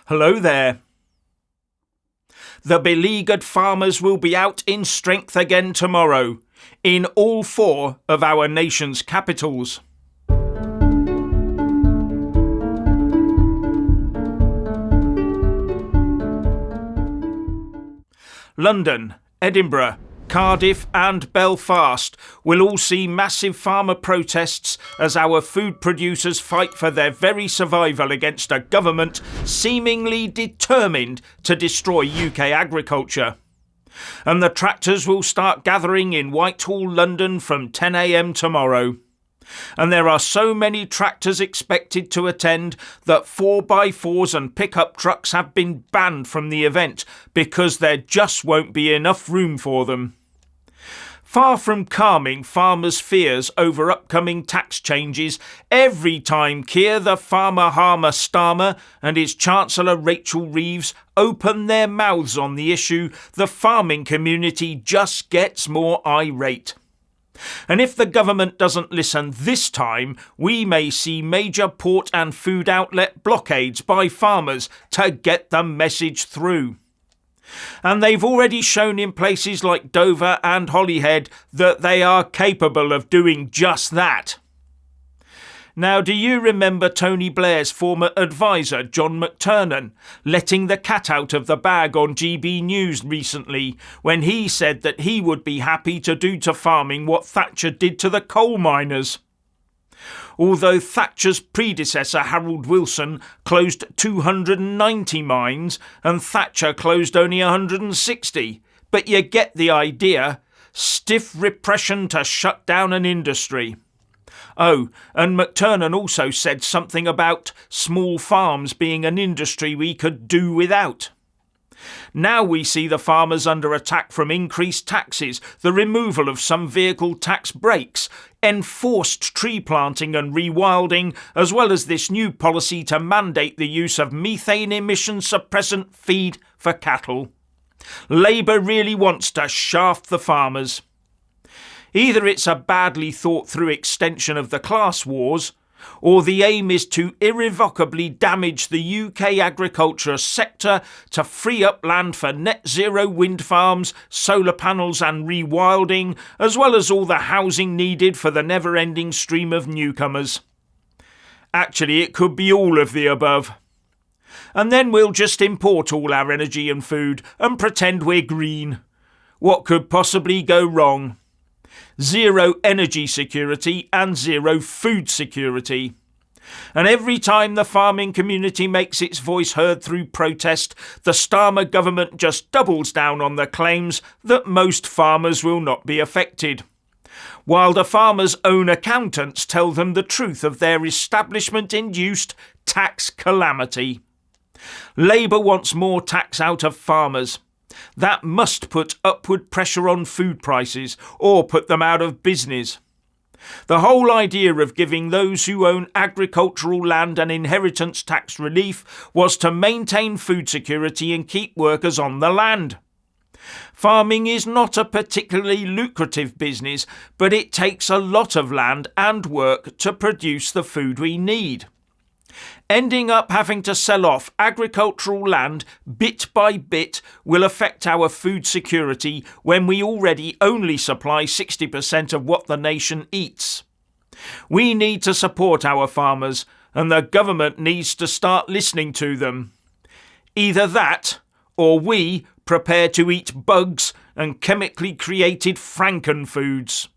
Hello there. The beleaguered farmers will be out in strength again tomorrow, in all 4 of our nation's capitals. London, Edinburgh, Cardiff and Belfast will all see massive farmer protests as our food producers fight for their very survival against a government seemingly determined to destroy UK agriculture. And the tractors will start gathering in Whitehall, London from 10 a.m. tomorrow. And there are so many tractors expected to attend that 4x4s and pickup trucks have been banned from the event because there just won't be enough room for them. Far from calming farmers' fears over upcoming tax changes, every time Keir the Farmer Harmer Starmer and his Chancellor Rachel Reeves open their mouths on the issue, the farming community just gets more irate. And if the government doesn't listen this time, we may see major port and food outlet blockades by farmers to get the message through. And they've already shown in places like Dover and Holyhead that they are capable of doing just that. Now, do you remember Tony Blair's former advisor, John McTernan, letting the cat out of the bag on GB News recently when he said that he would be happy to do to farming what Thatcher did to the coal miners? Although Thatcher's predecessor, Harold Wilson, closed 290 mines and Thatcher closed only 160. But you get the idea. Stiff repression to shut down an industry. Oh, and McTernan also said something about small farms being an industry we could do without. Now we see the farmers under attack from increased taxes, the removal of some vehicle tax breaks, enforced tree planting and rewilding, as well as this new policy to mandate the use of methane emission suppressant feed for cattle. Labour really wants to shaft the farmers. Either it's a badly thought through extension of the class wars, or the aim is to irrevocably damage the UK agriculture sector to free up land for net zero wind farms, solar panels and rewilding, as well as all the housing needed for the never-ending stream of newcomers. Actually, it could be all of the above. And then we'll just import all our energy and food and pretend we're green. What could possibly go wrong? Zero energy security and zero food security. And every time the farming community makes its voice heard through protest, the Starmer government just doubles down on the claims that most farmers will not be affected, while the farmers' own accountants tell them the truth of their establishment-induced tax calamity. Labour wants more tax out of farmers. That must put upward pressure on food prices or put them out of business. The whole idea of giving those who own agricultural land an inheritance tax relief was to maintain food security and keep workers on the land. Farming is not a particularly lucrative business, but it takes a lot of land and work to produce the food we need. Ending up having to sell off agricultural land bit by bit will affect our food security when we already only supply 60% of what the nation eats. We need to support our farmers, and the government needs to start listening to them. Either that, or we prepare to eat bugs and chemically created frankenfoods.